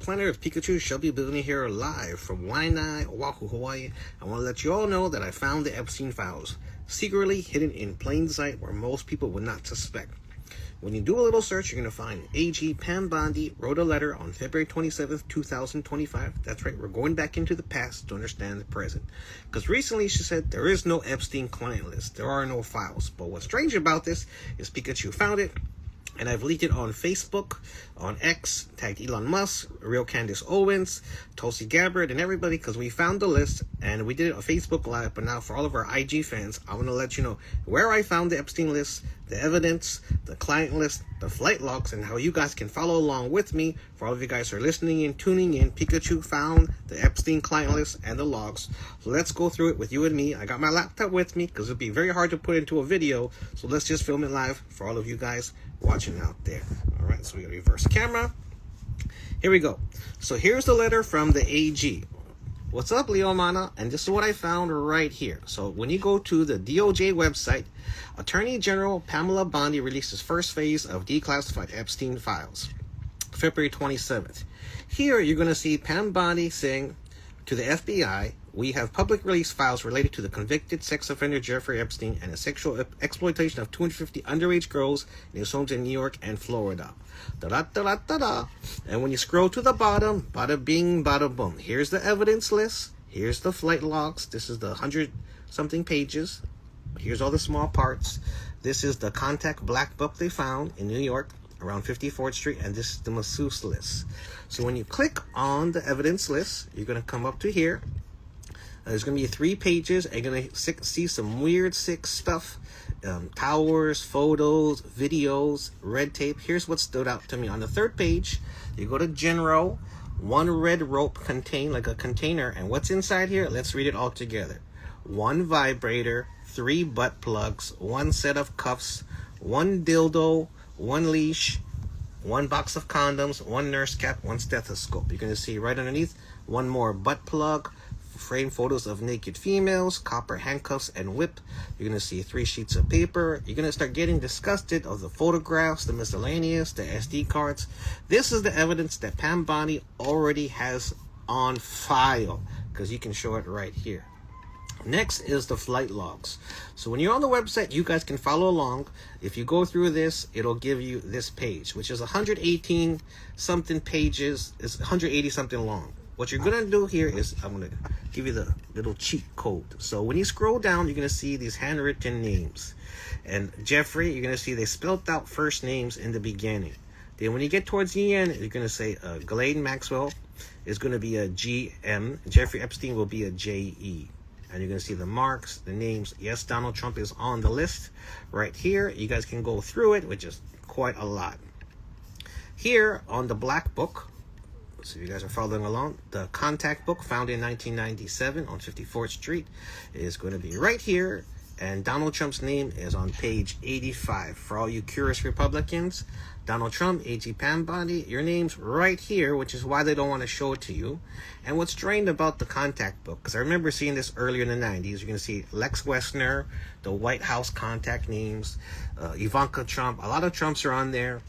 planet of Pikachu, ShelbyBillionaire here, live from Waianae, Oahu, Hawaii. I want to let you all know that I found the Epstein Files, secretly hidden in plain sight where most people would not suspect. When you do a little search, you're going to find AG Pam Bondi wrote a letter on February 27th, 2025. That's right, we're going back into the past to understand the present. Because recently she said there is no Epstein client list. There are no files. But what's strange about this is Pikachu found it, and I've leaked it on Facebook, on X, tagged Elon Musk, Real Candace Owens, Tulsi Gabbard, and everybody, because we found the list, and we did it on Facebook Live. But now for all of our IG fans, I want to let you know where I found the Epstein list, the evidence, the client list, the flight logs, and how you guys can follow along with me. For all of you guys who are listening and tuning in, Pikachu found the Epstein client list and the logs. So let's go through it with you and me. I got my laptop with me because it'd be very hard to put into a video. So let's just film it live for all of you guys watching out there. All right, so we got to reverse camera. Here we go. So here's the letter from the AG. What's up, Leo Mana? And this is what I found right here. So when you go to the DOJ website, Attorney General Pamela Bondi releases first phase of declassified Epstein files, February 27th. Here you're going to see Pam Bondi saying to the FBI, we have public release files related to the convicted sex offender Jeffrey Epstein and the sexual exploitation of 250 underage girls in his homes in New York and Florida. Da-da-da-da-da-da. And when you scroll to the bottom, bada bing, bada boom. Here's the evidence list. Here's the flight logs. This is the 100-something pages. Here's all the small parts. This is the contact black book they found in New York around 54th Street, and this is the masseuse list. So when you click on the evidence list, you're going to come up to here. There's going to be 3 pages, and you're going to see some weird, sick stuff. Towers, photos, videos, red tape. Here's what stood out to me. On the 3rd page, you go to General. 1 red rope contained like a container. And what's inside here? Let's read it all together. 1 vibrator, 3 butt plugs, 1 set of cuffs, 1 dildo, 1 leash, 1 box of condoms, 1 nurse cap, 1 stethoscope. You're going to see right underneath 1 more butt plug, framed photos of naked females, copper handcuffs and whip. You're going to see 3 sheets of paper. You're going to start getting disgusted of the photographs, the miscellaneous, the SD cards. This is the evidence that Pam Bondi already has on file, because you can show it right here. Next is the flight logs. So when you're on the website, you guys can follow along. If you go through this, it'll give you this page, which is 118 something pages. It's 180 something long. What you're going to do here is I'm going to give you the little cheat code. So when you scroll down, you're going to see these handwritten names. And Jeffrey, you're going to see they spelled out first names in the beginning. Then when you get towards the end, you're going to say Ghislaine Maxwell is going to be a GM. Jeffrey Epstein will be a JE. And you're going to see the marks, the names. Yes, Donald Trump is on the list right here. You guys can go through it, which is quite a lot. Here on the black book, so you guys are following along, the contact book found in 1997 on 54th Street is going to be right here. And Donald Trump's name is on page 85. For all you curious Republicans, Donald Trump, AG Pam Bondi, your name's right here, which is why they don't want to show it to you. And what's strange about the contact book, because I remember seeing this earlier in the 90s, you're going to see Lex Wessner, the White House contact names, Ivanka Trump. A lot of Trumps are on there,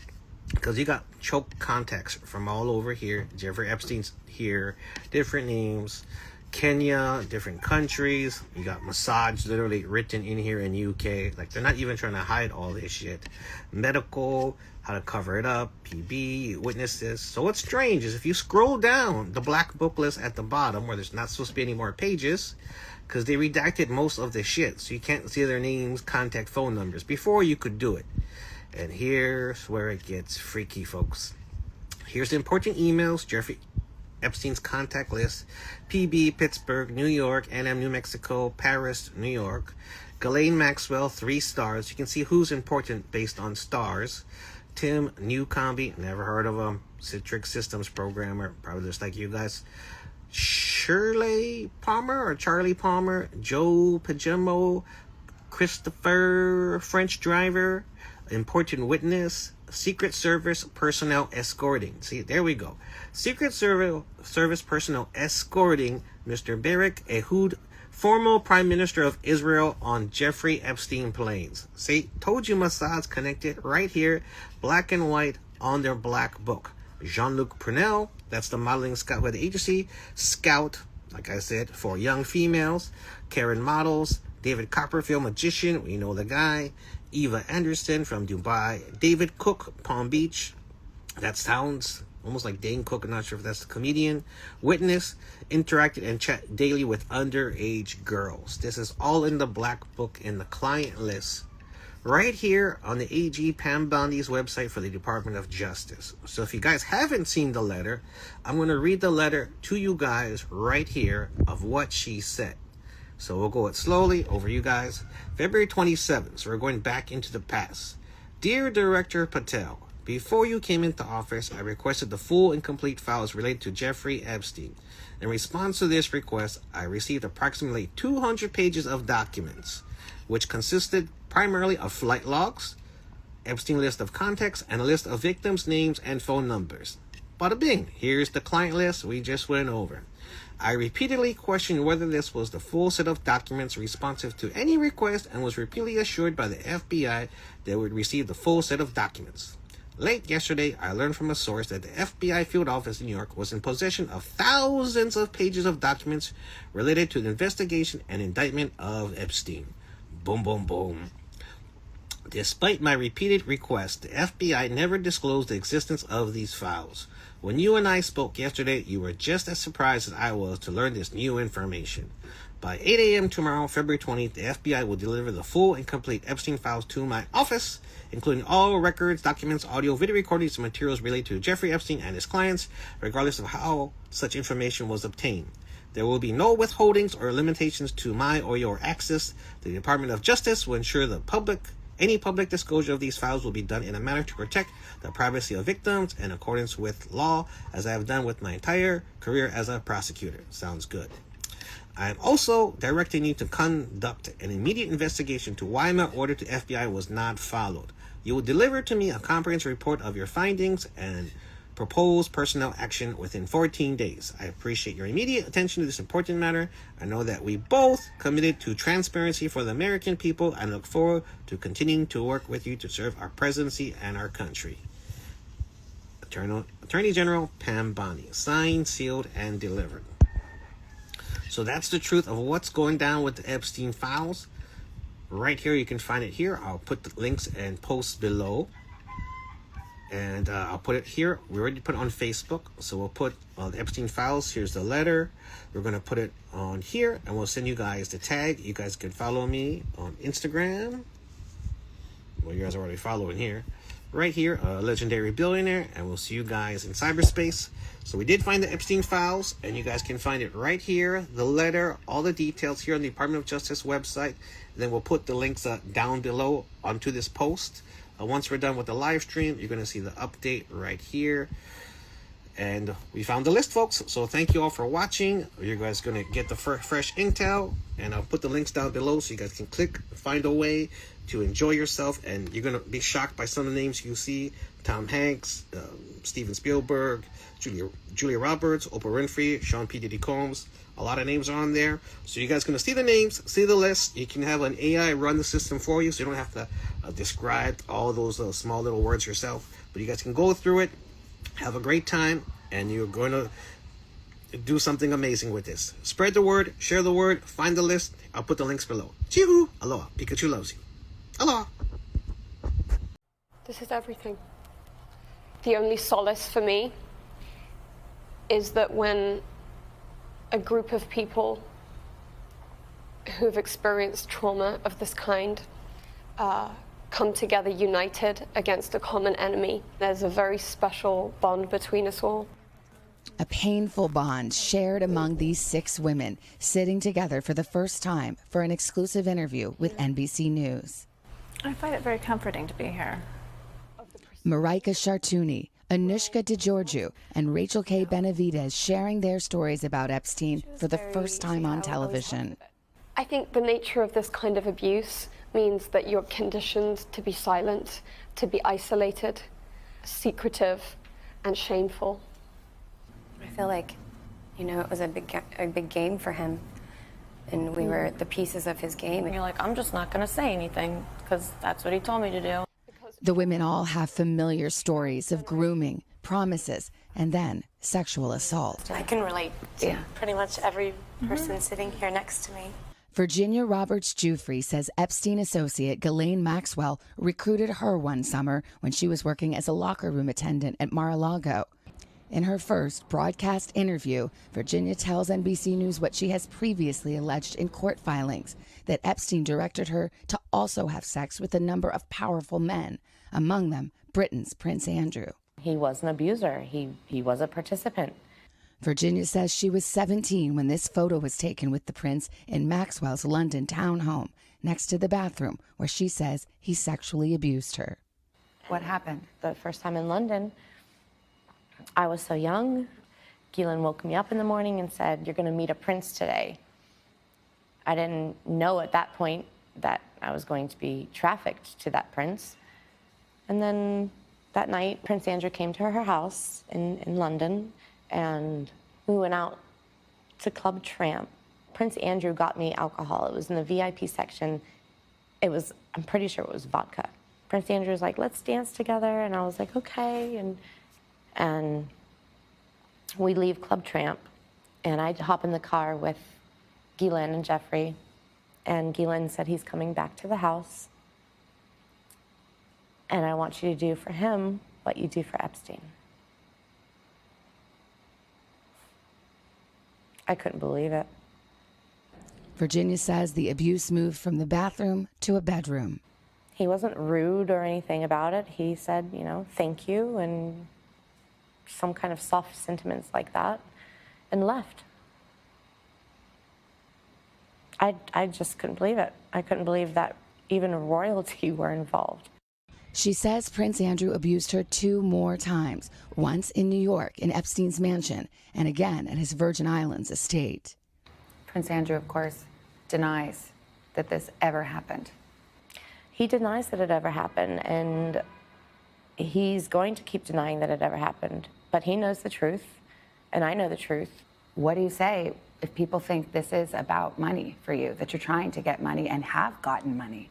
because you got choked contacts from all over here. Jeffrey Epstein's here, different names. Kenya, different countries. You got massage literally written in here in UK. Like, they're not even trying to hide all this shit. Medical, how to cover it up, PB, witnesses. So what's strange is if you scroll down the black book list at the bottom, where there's not supposed to be any more pages, because they redacted most of the shit, so you can't see their names, contact phone numbers. Before, you could do it. And here's where it gets freaky, folks. Here's the important emails. Jeffrey Epstein's contact list: PB, Pittsburgh, New York, NM, New Mexico, Paris, New York. Ghislaine Maxwell, 3 stars. You can see who's important based on stars. Tim Newcombe, never heard of him. Citrix Systems programmer, probably just like you guys. Shirley Palmer or Charlie Palmer. Joe Pajamo. Christopher, French driver. Important witness. Secret Service personnel escorting. See, there we go. Secret Service personnel escorting Mr. Barak Ehud, former Prime Minister of Israel, on Jeffrey Epstein planes. See, told you Mossad's connected right here, black and white on their black book. Jean-Luc Prunel, That's the modeling scout with the agency. Scout, like I said, for young females. Karen Models. David Copperfield, magician. We know the guy. Eva Anderson from Dubai. David Cook, Palm Beach. That sounds almost like Dane Cook. I'm not sure if that's the comedian. Witness, interacted and chat daily with underage girls. This is all in the black book in the client list. Right here on the AG Pam Bondi's website for the Department of Justice. So if you guys haven't seen the letter, I'm going to read the letter to you guys right here of what she said. So we'll go it slowly over you guys. February 27th, so we're going back into the past. Dear Director Patel, before you came into office, I requested the full and complete files related to Jeffrey Epstein. In response to this request, I received approximately 200 pages of documents, which consisted primarily of flight logs, Epstein list of contacts, and a list of victims' names and phone numbers. Bada bing, here's the client list we just went over. I repeatedly questioned whether this was the full set of documents responsive to any request and was repeatedly assured by the FBI that we would receive the full set of documents. Late yesterday, I learned from a source that the FBI field office in New York was in possession of thousands of pages of documents related to the investigation and indictment of Epstein. Boom, boom, boom. Despite my repeated requests, the FBI never disclosed the existence of these files. When you and I spoke yesterday, you were just as surprised as I was to learn this new information. By 8 a.m. tomorrow, February 20th, the FBI will deliver the full and complete Epstein files to my office, including all records, documents, audio, video recordings, and materials related to Jeffrey Epstein and his clients, regardless of how such information was obtained. There will be no withholdings or limitations to my or your access. The Department of Justice will ensure any public disclosure of these files will be done in a manner to protect the privacy of victims in accordance with law, as I have done with my entire career as a prosecutor. Sounds good. I am also directing you to conduct an immediate investigation to why my order to FBI was not followed. You will deliver to me a comprehensive report of your findings and proposed personnel action within 14 days. I appreciate your immediate attention to this important matter. I know that we both committed to transparency for the American people and look forward to continuing to work with you to serve our presidency and our country. Attorney General Pam Bondi. Signed, sealed, and delivered. So that's the truth of what's going down with the Epstein files. Right here, you can find it here. I'll put the links and posts below. And I'll put it here. We already put it on Facebook. So we'll put the Epstein files. Here's the letter. We're going to put it on here. And we'll send you guys the tag. You guys can follow me on Instagram. Well, you guys are already following here. Right here, Legendary Billionaire. And we'll see you guys in cyberspace. So we did find the Epstein files. And you guys can find it right here. The letter. All the details here on the Department of Justice website. And then we'll put the links down below onto this post. Once we're done with the live stream, you're going to see the update right here. And we found the list, folks. So thank you all for watching. You guys going to get the fresh intel. And I'll put the links down below so you guys can click, find a way to enjoy yourself. And you're going to be shocked by some of the names you see. Tom Hanks, Steven Spielberg, Julia Roberts, Oprah Winfrey, Sean P. Diddy Combs. A lot of names are on there. So you guys going to see the names, see the list. You can have an AI run the system for you so you don't have to describe all those small little words yourself. But you guys can go through it, have a great time, and you're going to do something amazing with this. Spread the word, share the word, find the list. I'll put the links below. Chihoo! Aloha. Pikachu loves you. Aloha. This is everything. The only solace for me is that when a group of people who've experienced trauma of this kind come together united against a common enemy, there's a very special bond between us all. A painful bond shared among these 6 women sitting together for the first time for an exclusive interview with NBC News. I find it very comforting to be here. Marika Chartouni, Anushka DeGiorgio, and Rachel K. Benavidez sharing their stories about Epstein for the first time on television. I think the nature of this kind of abuse means that you're conditioned to be silent, to be isolated, secretive, and shameful. I feel like, it was a big game for him, and we were the pieces of his game. And you're like, I'm just not going to say anything because that's what he told me to do. The women all have familiar stories of grooming, promises, and then sexual assault. I can relate to pretty much every person sitting here next to me. Virginia Roberts-Giuffre says Epstein associate Ghislaine Maxwell recruited her one summer when she was working as a locker room attendant at Mar-a-Lago. In her first broadcast interview, Virginia tells NBC News what she has previously alleged in court filings, that Epstein directed her to also have sex with a number of powerful men, among them Britain's Prince Andrew. He was an abuser. He was a participant. Virginia says she was 17 when this photo was taken with the prince in Maxwell's London townhome, next to the bathroom where she says he sexually abused her. What happened? The first time in London, I was so young. Ghislaine woke me up in the morning and said, "You're going to meet a prince today." I didn't know at that point that I was going to be trafficked to that prince. And then that night, Prince Andrew came to her house in London, and we went out to Club Tramp. Prince Andrew got me alcohol. It was in the VIP section. I'm pretty sure it was vodka. Prince Andrew was like, "Let's dance together." And I was like, okay. And we leave Club Tramp, and I hop in the car with Ghislaine and Jeffrey. And Ghislaine said, "He's coming back to the house, and I want you to do for him what you do for Epstein." I couldn't believe it. Virginia says the abuse moved from the bathroom to a bedroom. He wasn't rude or anything about it. He said, thank you, and some kind of soft sentiments like that, and left. I just couldn't believe it. I couldn't believe that even royalty were involved. She says Prince Andrew abused her 2 more times, once in New York in Epstein's mansion, and again at his Virgin Islands estate. Prince Andrew, of course, denies that this ever happened. He denies that it ever happened, and he's going to keep denying that it ever happened. But he knows the truth, and I know the truth. What do you say if people think this is about money for you, that you're trying to get money and have gotten money?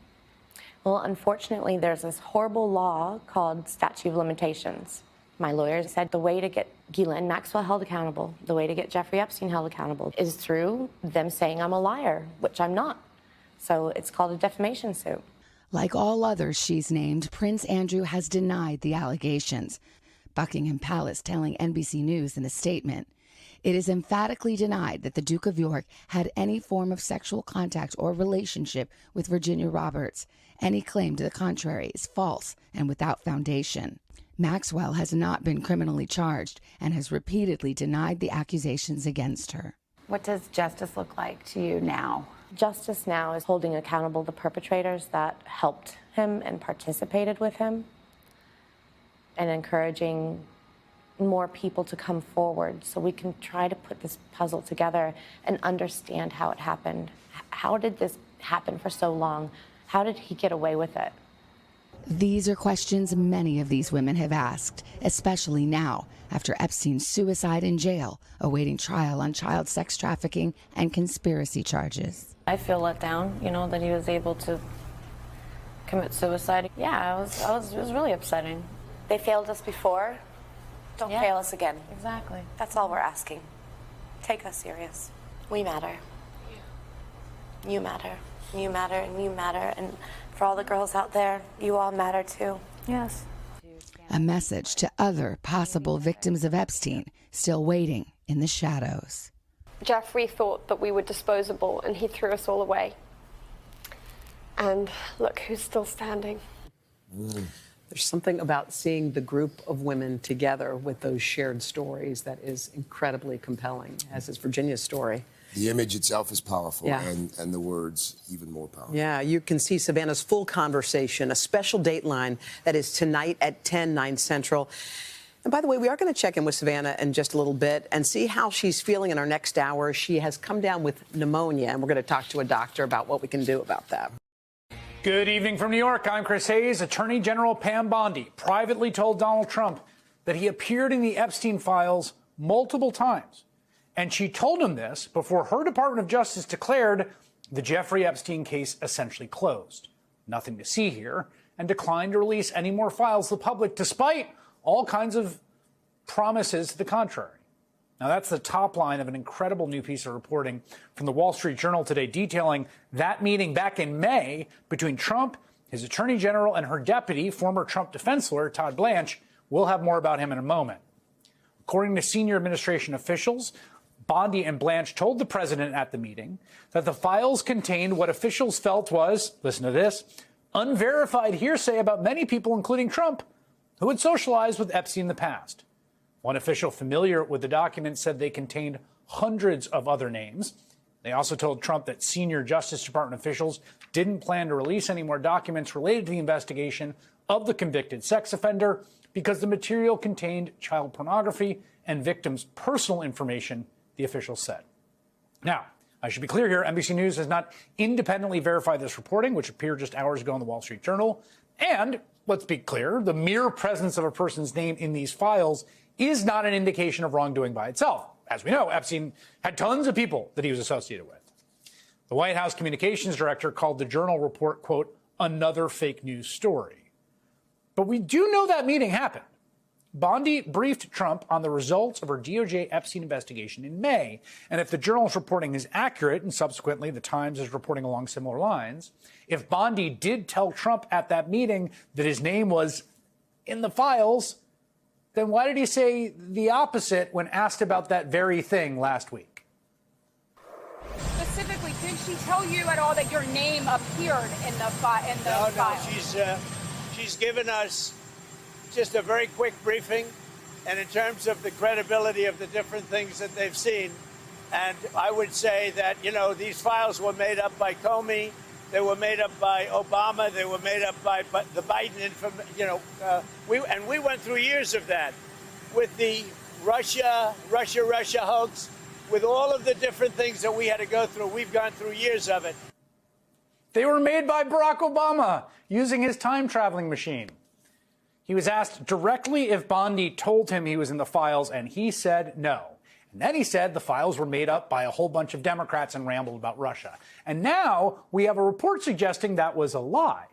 Well, unfortunately, there's this horrible law called statute of limitations. My lawyer said the way to get Ghislaine Maxwell held accountable, the way to get Jeffrey Epstein held accountable, is through them saying I'm a liar, which I'm not. So it's called a defamation suit. Like all others she's named, Prince Andrew has denied the allegations. Buckingham Palace telling NBC News in a statement, "It is emphatically denied that the Duke of York had any form of sexual contact or relationship with Virginia Roberts. Any claim to the contrary is false and without foundation." Maxwell has not been criminally charged and has repeatedly denied the accusations against her. What does justice look like to you now? Justice now is holding accountable the perpetrators that helped him and participated with him, and encouraging more people to come forward so we can try to put this puzzle together and understand how it happened. How did this happen for so long? How did he get away with it? These are questions many of these women have asked, especially now, after Epstein's suicide in jail, awaiting trial on child sex trafficking and conspiracy charges. I feel let down, that he was able to commit suicide. Yeah, it was really upsetting. They failed us before. Don't fail us again. Exactly. That's all we're asking. Take us serious. We matter. You matter. You matter, and you matter. And for all the girls out there, you all matter too. Yes. A message to other possible victims of Epstein still waiting in the shadows. Jeffrey thought that we were disposable, and he threw us all away. And look who's still standing. There's something about seeing the group of women together with those shared stories that is incredibly compelling, as is Virginia's story. The image itself is powerful, Yeah. and the words even more powerful. Yeah, you can see Savannah's full conversation, a special Dateline that is tonight at 10, 9 Central. And by the way, we are going to check in with Savannah in just a little bit and see how she's feeling in our next hour. She has come down with pneumonia, and we're going to talk to a doctor about what we can do about that. Good evening from New York. I'm Chris Hayes. Attorney General Pam Bondi privately told Donald Trump that he appeared in the Epstein Files multiple times. And she told him this before her Department of Justice declared the Jeffrey Epstein case essentially closed. Nothing to see here. and declined to release any more files to the public, despite all kinds of promises to the contrary. Now, that's the top line of an incredible new piece of reporting from the Wall Street Journal today, detailing that meeting back in May between Trump, his attorney general, and her deputy, former Trump defense lawyer Todd Blanche. We'll have more about him in a moment. According to senior administration officials, Bondi and Blanche told the president at the meeting that the files contained what officials felt was, listen to this, unverified hearsay about many people, including Trump, who had socialized with Epstein in the past. One official familiar with the documents said they contained hundreds of other names. They also told Trump that senior Justice Department officials didn't plan to release any more documents related to the investigation of the convicted sex offender because the material contained child pornography and victims' personal information, the officials said. Now, I should be clear here, NBC News has not independently verified this reporting, which appeared just hours ago in the Wall Street Journal. And let's be clear, the mere presence of a person's name in these files is not an indication of wrongdoing by itself. As we know, Epstein had tons of people that he was associated with. The White House communications director called the Journal report, quote, another fake news story. But we do know that meeting happened. Bondi briefed Trump on the results of her DOJ Epstein investigation in May. And if the Journal's reporting is accurate, and subsequently the Times is reporting along similar lines, if Bondi did tell Trump at that meeting that his name was in the files, then why did he say the opposite when asked about that very thing last week? Specifically, did she tell you at all that your name appeared in the file? No, she's given us just a very quick briefing, and in terms of the credibility of the different things that they've seen. And I would say that, you know, these files were made up by Comey, they were made up by Obama, they were made up by the Biden, we went through years of that with the Russia hoax, with all of the different things that we had to go through. We've gone through years of it. They were made by Barack Obama using his time traveling machine. He was asked directly if Bondi told him he was in the files, and he said no. And then he said the files were made up by a whole bunch of Democrats and rambled about Russia. And now we have a report suggesting that was a lie.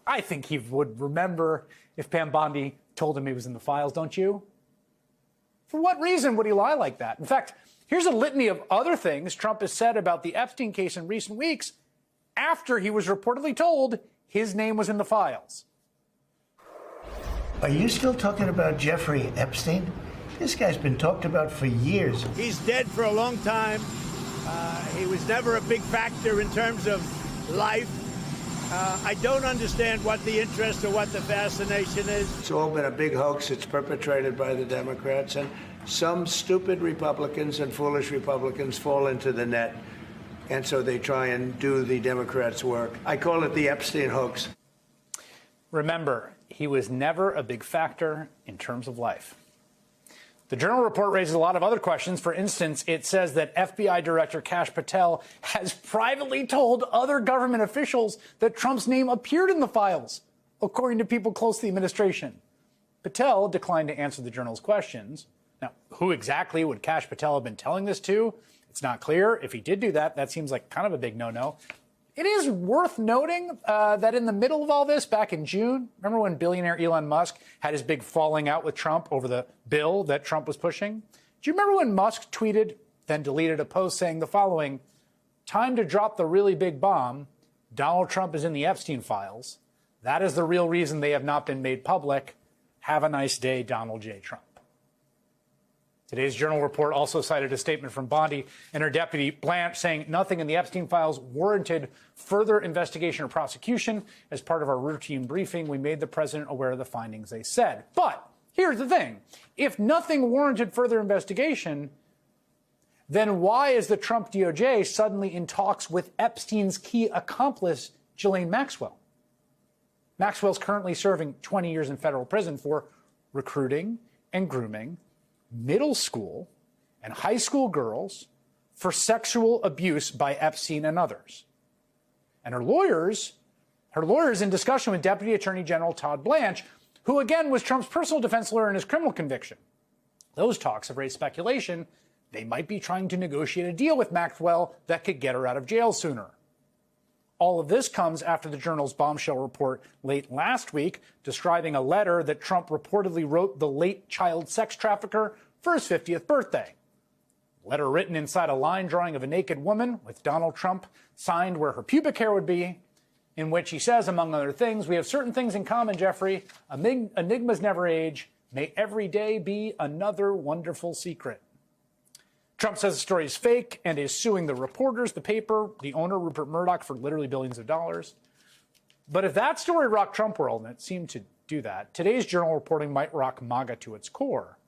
I think he would remember if Pam Bondi told him he was in the files, don't you? For what reason would he lie like that? In fact, here's a litany of other things Trump has said about the Epstein case in recent weeks after he was reportedly told his name was in the files. Are you still talking about Jeffrey Epstein? This guy's been talked about for years. He's dead for a long time. He was never a big factor in terms of life. I don't understand what the interest or what the fascination is. It's all been a big hoax. It's perpetrated by the Democrats, and some stupid Republicans and foolish Republicans fall into the net, and so they try and do the Democrats' work. I call it the Epstein hoax. Remember, he was never a big factor in terms of life. The Journal report raises a lot of other questions. For instance, it says that FBI Director Kash Patel has privately told other government officials that Trump's name appeared in the files, according to people close to the administration. Patel declined to answer the Journal's questions. Now, who exactly would Kash Patel have been telling this to? It's not clear. If he did do that, that seems like kind of a big no-no. It is worth noting that in the middle of all this, back in June, remember when billionaire Elon Musk had his big falling out with Trump over the bill that Trump was pushing? Do you remember when Musk tweeted, then deleted a post saying the following, "Time to drop the really big bomb. Donald Trump is in the Epstein files. That is the real reason they have not been made public. Have a nice day, Donald J. Trump." Today's Journal report also cited a statement from Bondi and her deputy, Blanche, saying nothing in the Epstein files warranted further investigation or prosecution. As part of our routine briefing, we made the president aware of the findings they said. But here's the thing. If nothing warranted further investigation, then why is the Trump DOJ suddenly in talks with Epstein's key accomplice, Ghislaine Maxwell? Maxwell's currently serving 20 years in federal prison for recruiting and grooming middle school and high school girls for sexual abuse by Epstein and others. And her lawyers in discussion with Deputy Attorney General Todd Blanche, who again was Trump's personal defense lawyer in his criminal conviction. Those talks have raised speculation they might be trying to negotiate a deal with Maxwell that could get her out of jail sooner. All of this comes after the Journal's bombshell report late last week describing a letter that Trump reportedly wrote the late child sex trafficker for his 50th birthday. A letter written inside a line drawing of a naked woman with Donald Trump signed where her pubic hair would be, in which he says, among other things, "We have certain things in common, Jeffrey. Enigmas never age. May every day be another wonderful secret." Trump says the story is fake and is suing the reporters, the paper, the owner, Rupert Murdoch, for literally billions of dollars. But if that story rocked Trump world, and it seemed to do that, today's Journal reporting might rock MAGA to its core.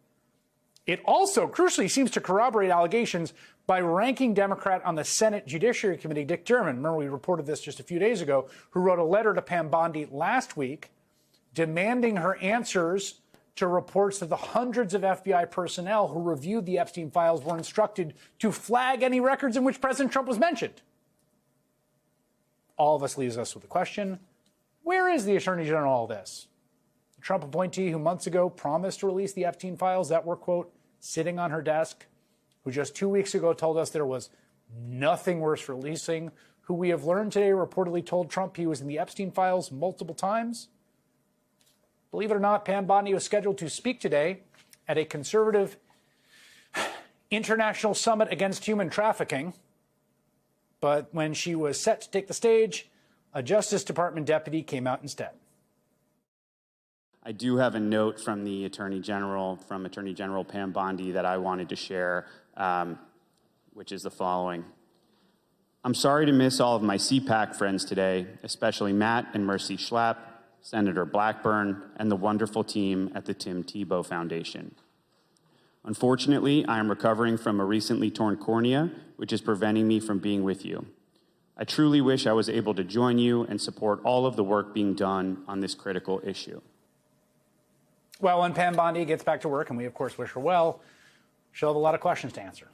It also, crucially, seems to corroborate allegations by ranking Democrat on the Senate Judiciary Committee, Dick Durbin. Remember, we reported this just a few days ago, who wrote a letter to Pam Bondi last week demanding her answers to reports that the hundreds of FBI personnel who reviewed the Epstein files were instructed to flag any records in which President Trump was mentioned. All of us leaves us with the question, where is the Attorney General in all this? The Trump appointee who months ago promised to release the Epstein files that were, quote, sitting on her desk, who just 2 weeks ago told us there was nothing worth releasing, who we have learned today reportedly told Trump he was in the Epstein files multiple times. Believe it or not, Pam Bondi was scheduled to speak today at a conservative international summit against human trafficking. But when she was set to take the stage, a Justice Department deputy came out instead. I do have a note from the Attorney General, from Attorney General Pam Bondi, that I wanted to share, which is the following. I'm sorry to miss all of my CPAC friends today, especially Matt and Mercy Schlapp, Senator Blackburn, and the wonderful team at the Tim Tebow Foundation. Unfortunately, I am recovering from a recently torn cornea, which is preventing me from being with you. I truly wish I was able to join you and support all of the work being done on this critical issue. Well, when Pam Bondi gets back to work, and we, of course, wish her well, she'll have a lot of questions to answer.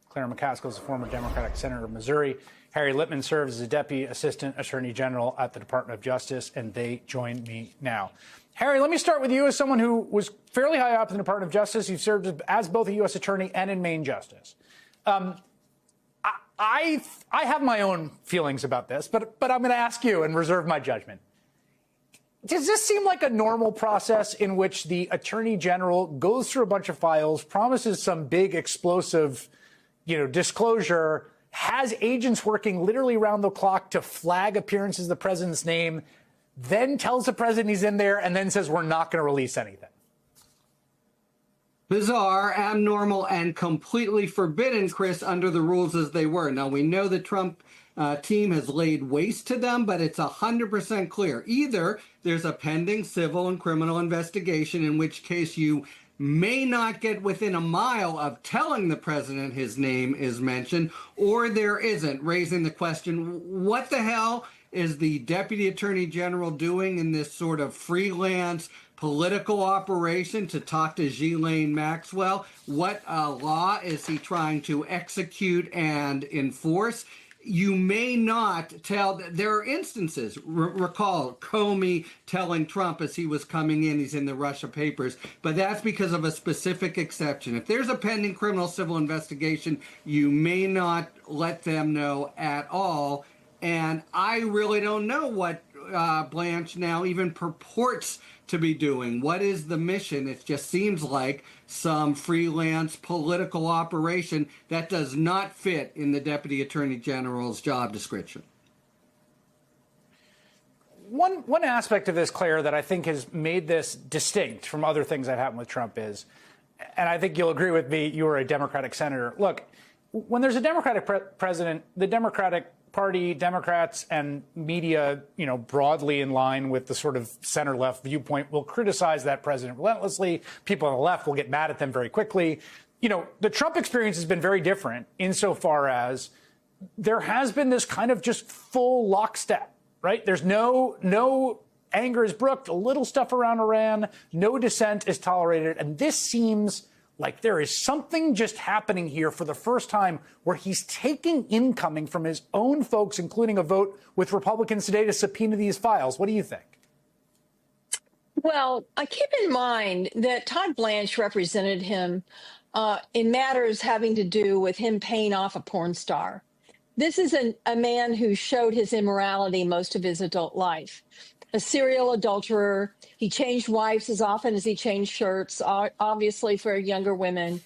Claire McCaskill is a former Democratic senator of Missouri. Harry Littman serves as a Deputy Assistant Attorney General at the Department of Justice, and they join me now. Harry, let me start with you as someone who was fairly high up in the Department of Justice. You've served as both a U.S. Attorney and in Maine Justice. I have my own feelings about this, but I'm going to ask you and reserve my judgment. Does this seem like a normal process in which the Attorney General goes through a bunch of files, promises some big explosive, disclosure, has agents working literally around the clock to flag appearances of the president's name, then tells the president he's in there, and then says we're not going to release anything? Bizarre, abnormal, and completely forbidden, Chris, under the rules as they were. Now, we know the Trump team has laid waste to them, but it's 100% clear. Either there's a pending civil and criminal investigation, in which case you may not get within a mile of telling the president his name is mentioned, or there isn't, raising the question, what the hell is the Deputy Attorney General doing in this sort of freelance political operation to talk to Ghislaine Maxwell? What law is he trying to execute and enforce? You may not tell. There are instances, recall Comey telling Trump as he was coming in, he's in the Russia papers, but that's because of a specific exception. If there's a pending criminal civil investigation, you may not let them know at all. And I really don't know what Blanche now even purports to be doing. What is the mission? It just seems like some freelance political operation that does not fit in the Deputy Attorney General's job description. One aspect of this, Claire, that I think has made this distinct from other things that happened with Trump is, and I think you'll agree with me, you were a Democratic senator. Look, when there's a Democratic president, the Democratic Party, Democrats, and media, broadly in line with the sort of center-left viewpoint, will criticize that president relentlessly. People on the left will get mad at them very quickly. The Trump experience has been very different insofar as there has been this kind of just full lockstep, right? There's no anger is brooked, a little stuff around Iran, no dissent is tolerated, and this seems like there is something just happening here for the first time where he's taking incoming from his own folks, including a vote with Republicans today to subpoena these files. What do you think? Well, keep in mind that Todd Blanche represented him in matters having to do with him paying off a porn star. This is a man who showed his immorality most of his adult life. A serial adulterer. He changed wives as often as he changed shirts, obviously for younger women.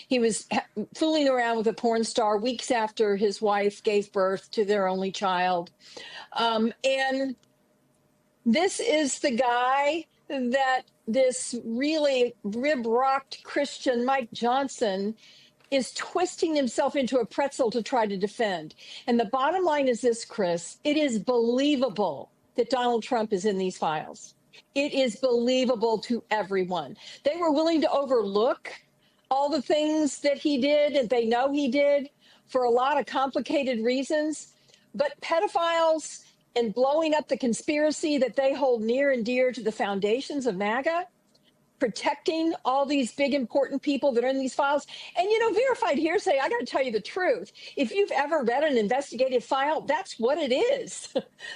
He was fooling around with a porn star weeks after his wife gave birth to their only child. And this is the guy that this really rib-rocked Christian Mike Johnson is twisting himself into a pretzel to try to defend. And the bottom line is this, Chris, it is believable that Donald Trump is in these files. It is believable to everyone. They were willing to overlook all the things that he did and they know he did for a lot of complicated reasons. But pedophiles and blowing up the conspiracy that they hold near and dear to the foundations of MAGA, protecting all these big important people that are in these files. And, you know, verified hearsay, I got to tell you the truth. If you've ever read an investigative file, that's what it is.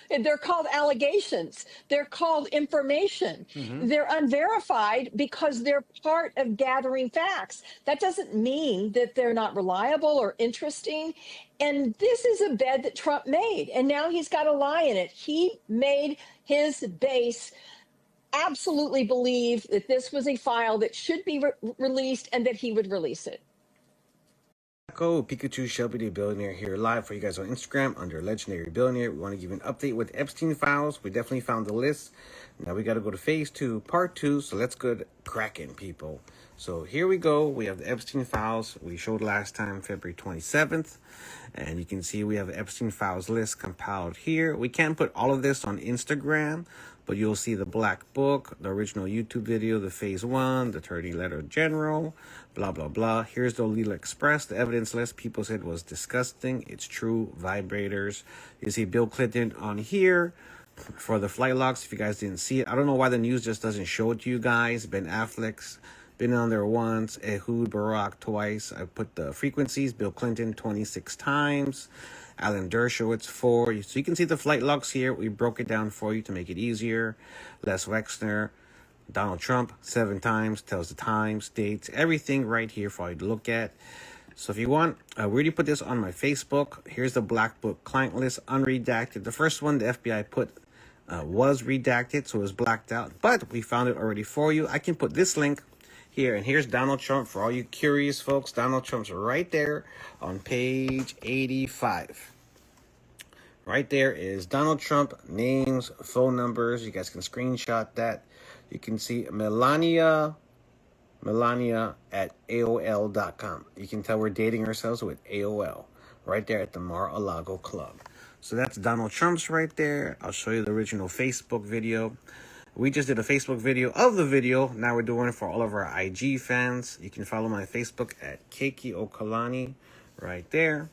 They're called allegations. They're called information. They're unverified because they're part of gathering facts. That doesn't mean that they're not reliable or interesting. And this is a bed that Trump made, and now he's got a lie in it. He made his base absolutely believe that this was a file that should be released and that he would release it. Pikachu, Shelby the Billionaire here live for you guys on Instagram under Legendary Billionaire. We want to give you an update with Epstein Files. We definitely found the list. Now we got to go to phase 2, part 2. So let's get cracking, people. So here we go. We have the Epstein Files. We showed last time February 27th. And you can see we have the Epstein Files list compiled here. We can't put all of this on Instagram, but you'll see the black book, the original YouTube video, the phase 1, the attorney letter general, blah, blah, blah. Here's the Lolita Express, the evidence list people said was disgusting. It's true. Vibrators. You see Bill Clinton on here for the flight logs. If you guys didn't see it, I don't know why the news just doesn't show it to you guys. Ben Affleck's been on there once, Ehud Barak twice. I put the frequencies, Bill Clinton 26 times, Alan Dershowitz 4. So you can see the flight logs here. We broke it down for you to make it easier. Les Wexner, Donald Trump 7 times, tells the times, dates, everything right here for you to look at. So if you want, we already put this on my Facebook. Here's the black book client list, unredacted. The first one the FBI put was redacted, so it was blacked out. But we found it already for you. I can put this link here, and here's Donald Trump for all you curious folks. Donald Trump's right there on page 85. Right there is Donald Trump, names, phone numbers. You guys can screenshot that. You can see Melania at AOL.com. You can tell we're dating ourselves with AOL right there at the Mar-a-Lago Club. So that's Donald Trump's right there. I'll show you the original Facebook video. We just did a Facebook video of the video. Now we're doing it for all of our IG fans. You can follow my Facebook at Keiki Okalani right there.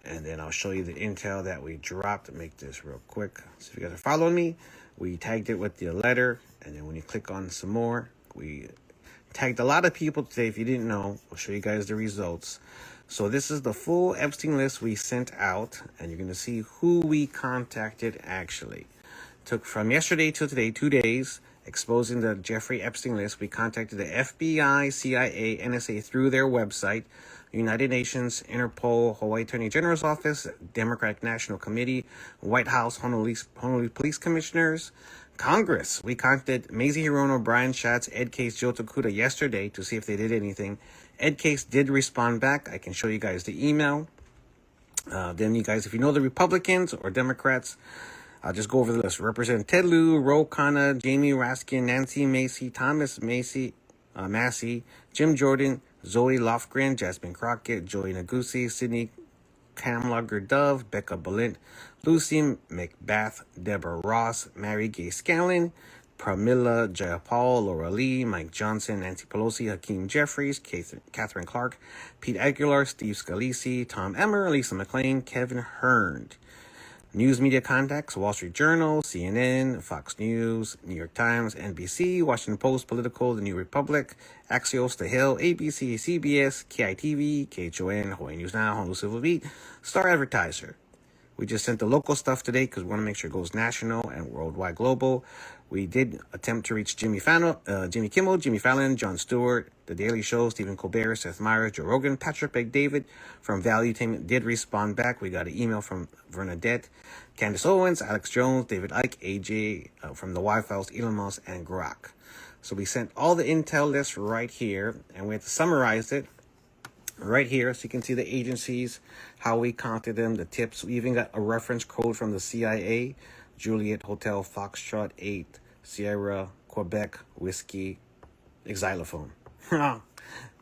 And then I'll show you the intel that we dropped. Make this real quick. So if you guys are following me, we tagged it with the letter. And then when you click on some more, we tagged a lot of people today. If you didn't know, I'll show you guys the results. So this is the full Epstein list we sent out. And you're going to see who we contacted actually. Took from yesterday till today, 2 days, exposing the Jeffrey Epstein list. We contacted the FBI, CIA, NSA through their website, United Nations, Interpol, Hawaii Attorney General's Office, Democratic National Committee, White House, Honolulu Police Commissioners, Congress. We contacted Mazie Hirono, Brian Schatz, Ed Case, Joe Tokuda yesterday to see if they did anything. Ed Case did respond back. I can show you guys the email. Then you guys, if you know the Republicans or Democrats, I'll just go over the list. Representative Ted Lieu, Ro Khanna, Jamie Raskin, Nancy Macy, Thomas Massey, Jim Jordan, Zoe Lofgren, Jasmine Crockett, Joey Negussi, Sidney Kamlager-Dove, Becca Balint, Lucy McBath, Deborah Ross, Mary Gay Scallon, Pramila Jayapal, Laura Lee, Mike Johnson, Nancy Pelosi, Hakeem Jeffries, Catherine Clark, Pete Aguilar, Steve Scalise, Tom Emmer, Lisa McLean, Kevin Hearn. News media contacts, Wall Street Journal, CNN, Fox News, New York Times, NBC, Washington Post, Politico, The New Republic, Axios, The Hill, ABC, CBS, KITV, KHON, Hawaii News Now, Honolulu Civil Beat, Star Advertiser. We just sent the local stuff today because we want to make sure it goes national and worldwide global. We did attempt to reach Jimmy Kimmel, Jimmy Fallon, Jon Stewart, The Daily Show, Stephen Colbert, Seth Meyers, Joe Rogan, Patrick McDavid from Valuetainment did respond back. We got an email from Bernadette, Candace Owens, Alex Jones, David Icke, AJ from the Y Files, Elon Musk, and Grok. So we sent all the intel list right here, and we have to summarize it right here so you can see the agencies, how we counted them, the tips. We even got a reference code from the CIA: Juliet Hotel Foxtrot 8 Sierra Quebec Whiskey Xylophone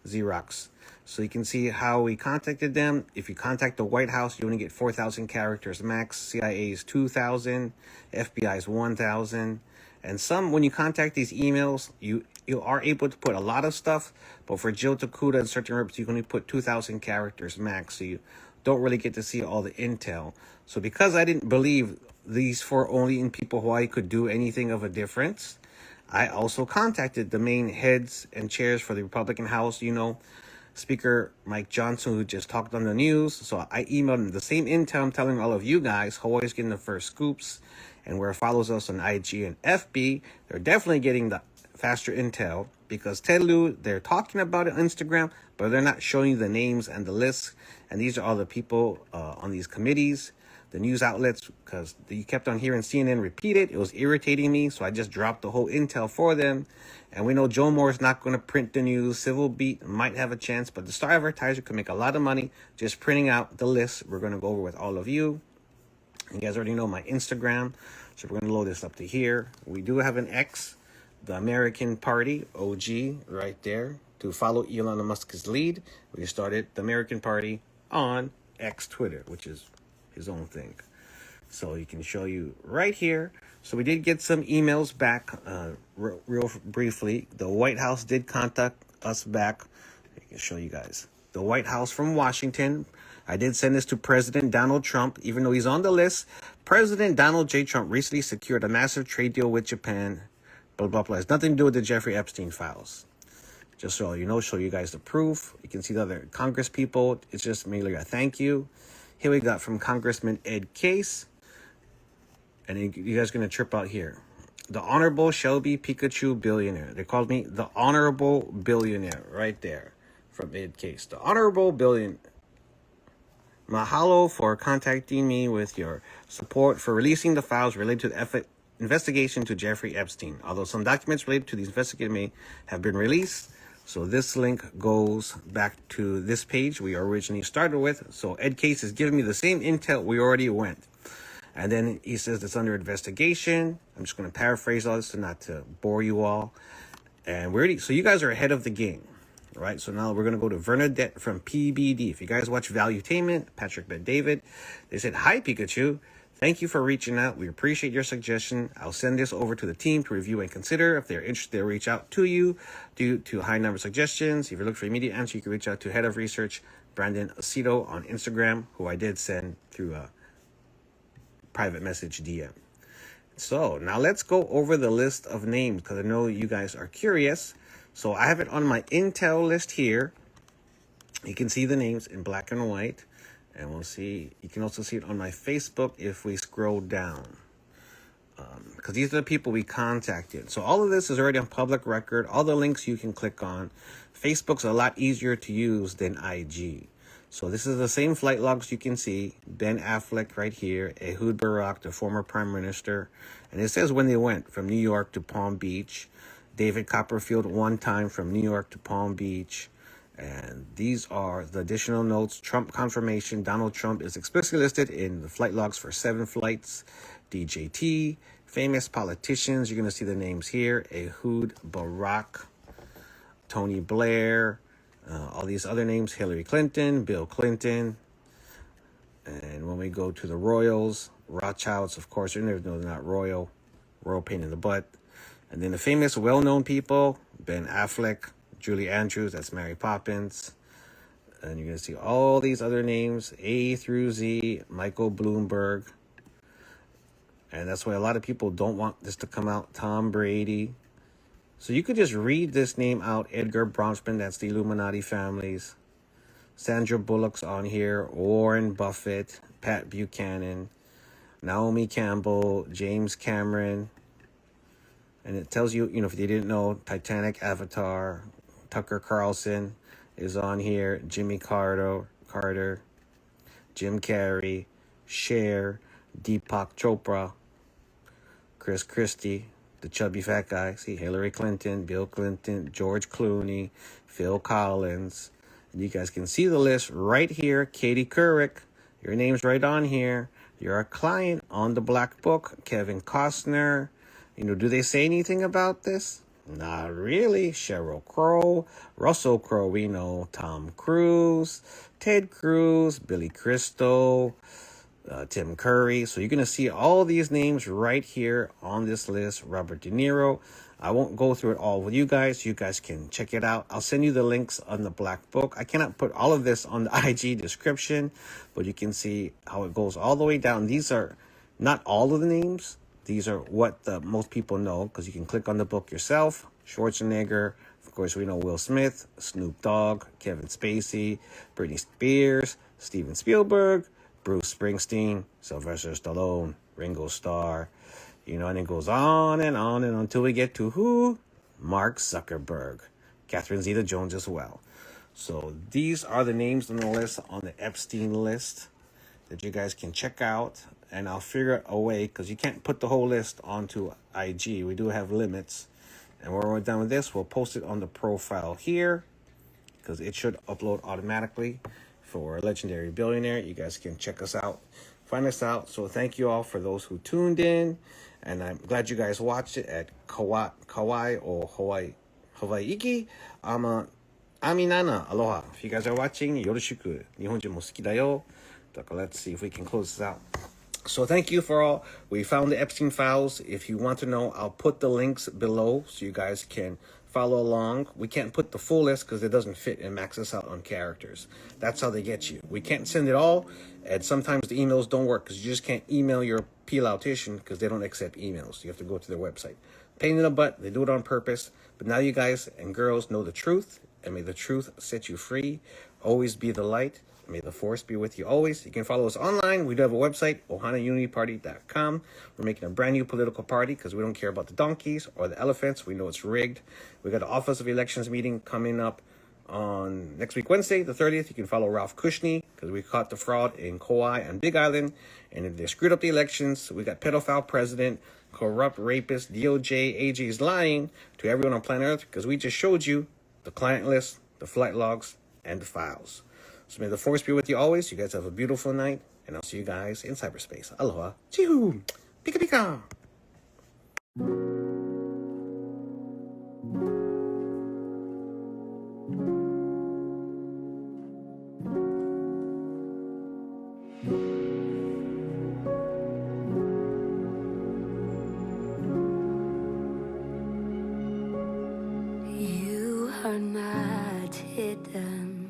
Xerox. So you can see how we contacted them. If you contact the White House, you only get 4,000 characters max. CIA is 2,000, FBI is 1,000. And some, when you contact these emails, you are able to put a lot of stuff, but for Jill Takuda and certain reps, you can only put 2,000 characters max, so you don't really get to see all the intel. So because I didn't believe these 4 only in people Hawaii could do anything of a difference, I also contacted the main heads and chairs for the Republican House, Speaker Mike Johnson, who just talked on the news. So I emailed him the same intel I'm telling all of you guys. Hawaii's getting the first scoops, and where it follows us on IG and FB, they're definitely getting the faster intel, because Ted Lieu, they're talking about it on Instagram, but they're not showing you the names and the lists. And these are all the people on these committees, the news outlets, because you kept on hearing CNN repeat it. It was irritating me, so I just dropped the whole intel for them. And we know Joe Moore is not going to print the news. Civil Beat might have a chance, but the Star Advertiser could make a lot of money just printing out the list we're going to go over with all of you. You guys already know my Instagram, so we're going to load this up to here. We do have an X, the American Party, OG, right there. To follow Elon Musk's lead, we started the American Party on X Twitter, which is his own thing. So you can show you right here. So we did get some emails back real briefly. The White House did contact us back. I can show you guys. The White House from Washington. I did send this to President Donald Trump, even though he's on the list. President Donald J. Trump recently secured a massive trade deal with Japan. Blah, blah, blah. It's nothing to do with the Jeffrey Epstein files. Just so you know, show you guys the proof. You can see the other Congress people. It's just merely a thank you. Here we got from Congressman Ed Case. And you guys are going to trip out here. The Honorable Shelby Pikachu Billionaire. They called me the Honorable Billionaire right there from Ed Case. The Honorable Billionaire. Mahalo for contacting me with your support for releasing the files related to the investigation to Jeffrey Epstein. Although some documents related to these investigations may have been released. So this link goes back to this page we originally started with. So Ed Case is giving me the same intel we already went. And then he says it's under investigation. I'm just going to paraphrase all this so not to bore you all. And so you guys are ahead of the game. Right, so now we're going to go to Bernadette from PBD. If you guys watch Valuetainment, Patrick McDavid, they said, "Hi, Pikachu. Thank you for reaching out. We appreciate your suggestion. I'll send this over to the team to review and consider. If they're interested, they'll reach out to you due to high number of suggestions. If you're looking for immediate answer, you can reach out to Head of Research, Brandon Aceto on Instagram, who I did send through a private message DM. So now let's go over the list of names, because I know you guys are curious. So I have it on my intel list here. You can see the names in black and white. And we'll see. You can also see it on my Facebook if we scroll down. Because these are the people we contacted. So all of this is already on public record. All the links you can click on. Facebook's a lot easier to use than IG. So this is the same flight logs you can see. Ben Affleck right here. Ehud Barak, the former prime minister. And it says when they went from New York to Palm Beach. David Copperfield one time from New York to Palm Beach. And these are the additional notes. Trump confirmation. Donald Trump is explicitly listed in the flight logs for 7 flights. DJT. Famous politicians. You're going to see the names here. Ehud Barak. Tony Blair. All these other names. Hillary Clinton. Bill Clinton. And when we go to the royals. Rothschilds, of course. No, they're not royal. Royal pain in the butt. And then the famous, well-known people, Ben Affleck, Julie Andrews, that's Mary Poppins. And you're going to see all these other names, A through Z, Michael Bloomberg. And that's why a lot of people don't want this to come out, Tom Brady. So you could just read this name out, Edgar Bronfman, that's the Illuminati families. Sandra Bullock's on here, Warren Buffett, Pat Buchanan, Naomi Campbell, James Cameron. And it tells you, if you didn't know, Titanic, Avatar, Tucker Carlson is on here, Jimmy Carter, Jim Carrey, Cher, Deepak Chopra, Chris Christie, the chubby fat guy, see, Hillary Clinton, Bill Clinton, George Clooney, Phil Collins. And you guys can see the list right here. Katie Couric, your name's right on here. You're a client on the Black Book. Kevin Costner. Do they say anything about this? Not really. Sheryl Crow, Russell Crowe, we know. Tom Cruise, Ted Cruz, Billy Crystal, Tim Curry. So you're going to see all these names right here on this list. Robert De Niro. I won't go through it all with you guys. You guys can check it out. I'll send you the links on the Black Book. I cannot put all of this on the IG description, but you can see how it goes all the way down. These are not all of the names. These are what most people know, because you can click on the book yourself. Schwarzenegger, of course, we know Will Smith, Snoop Dogg, Kevin Spacey, Britney Spears, Steven Spielberg, Bruce Springsteen, Sylvester Stallone, Ringo Starr, and it goes on and until we get to who? Mark Zuckerberg, Catherine Zeta-Jones as well. So these are the names on the list, on the Epstein list, that you guys can check out. And I'll figure a way, because you can't put the whole list onto IG. We do have limits. And when we're done with this, we'll post it on the profile here, because it should upload automatically for Legendary Billionaire. You guys can check us out, find us out. So thank you all for those who tuned in. And I'm glad you guys watched it at Kauai or Hawaii. Aminana, aloha. If you guys are watching, yoroshiku. Nihonjin mo suki da yo. Let's see if we can close this out. So thank you for all. We found the Epstein Files. If you want to know, I'll put the links below so you guys can follow along. We can't put the full list because it doesn't fit and max us out on characters. That's how they get you. We can't send it all, and sometimes the emails don't work because you just can't email your Pilautician because they don't accept emails. You have to go to their website. Pain in the butt. They do it on purpose. But now you guys and girls know the truth, and may the truth set you free. Always be the light. May the force be with you always. You can follow us online. We do have a website, ohanaunityparty.com. We're making a brand new political party because we don't care about the donkeys or the elephants. We know it's rigged. We got the Office of Elections meeting coming up on next week, Wednesday, the 30th. You can follow Ralph Kushney because we caught the fraud in Kauai and Big Island. And if they screwed up the elections, we got pedophile president, corrupt rapist, DOJ, AG's lying to everyone on planet Earth because we just showed you the client list, the flight logs, and the files. So may the force be with you always. You guys have a beautiful night, and I'll see you guys in cyberspace. Aloha. Chihoo. Pika pika. You are not hidden.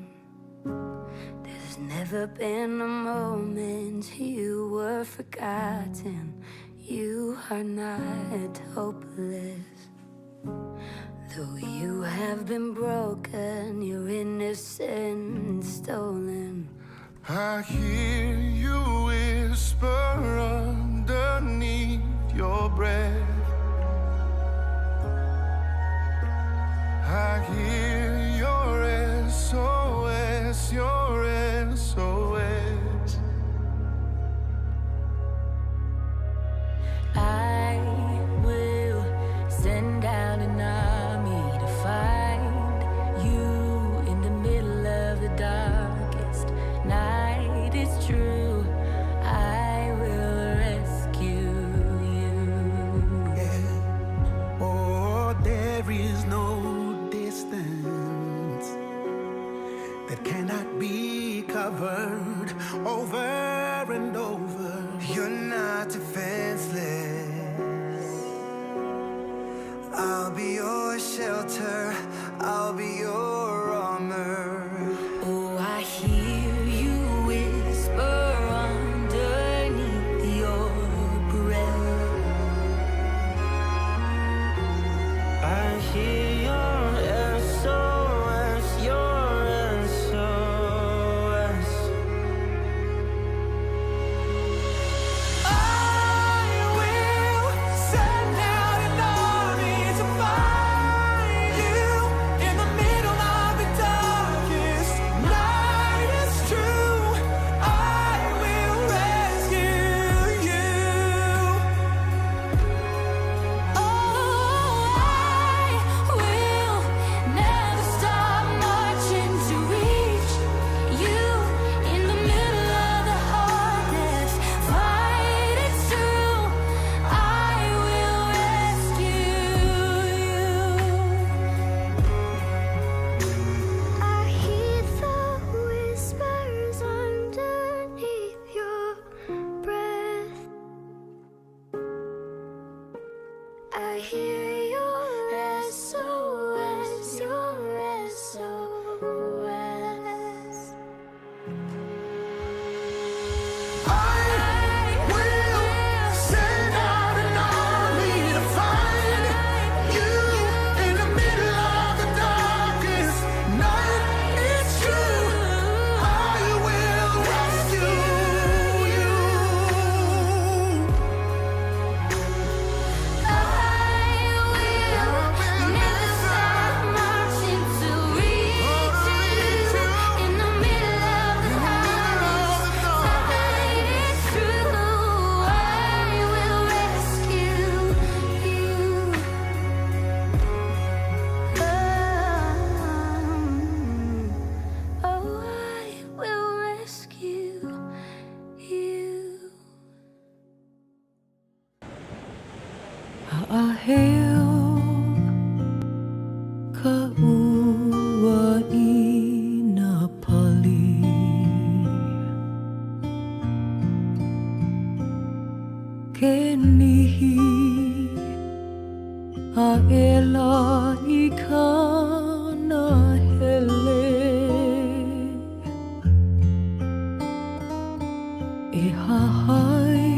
Never been a moment you were forgotten. You are not hopeless. Though you have been broken, your innocence stolen. I hear you whisper underneath your breath. I hear your SOS, your SOS. I will send out an army to find you in the middle of the darkest night. It's true, I will rescue you. Yeah. Oh, there is no distance that cannot be covered over and over. You're not defenseless. I'll be your shelter, I'll be your armor. Oh, I hear you whisper underneath your breath. I hear your SOS, your SOS. hear your SOS, your SOS. Send out an army to find you in the middle of the darkest night. It's true. I will rescue you. I will never stop marching to reach you in the middle of the night. It's true. I will rescue you. Oh, I will rescue you. Aheo kaua ina pali Kenihi aela ikana hele Ihahai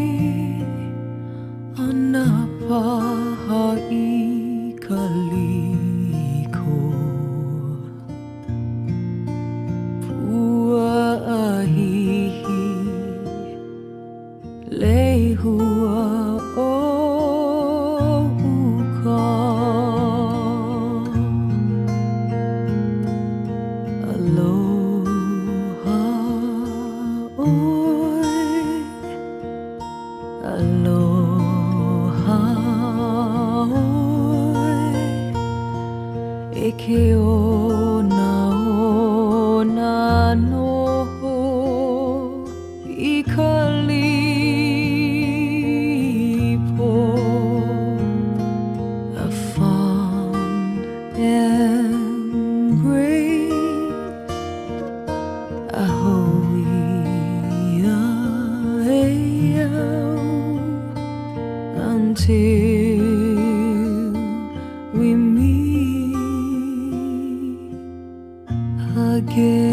anapaha ikaliko Pua ahihi lehua o uka Aloha oi Aloha oi E ke ona noho I ka lipo A fond embrace A hoia until we meet again.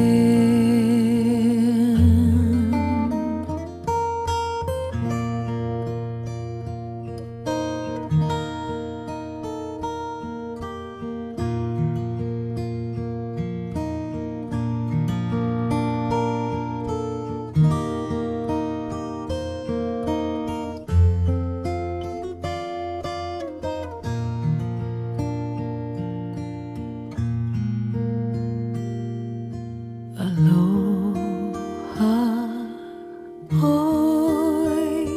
Aloha, oi.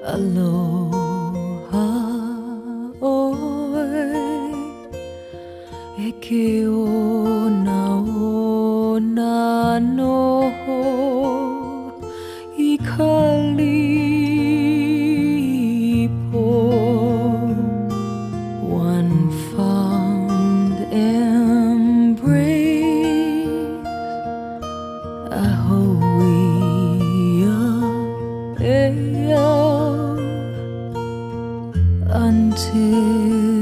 Aloha, oi. E ke ona noho I ka lipo. One fond embrace A hoia until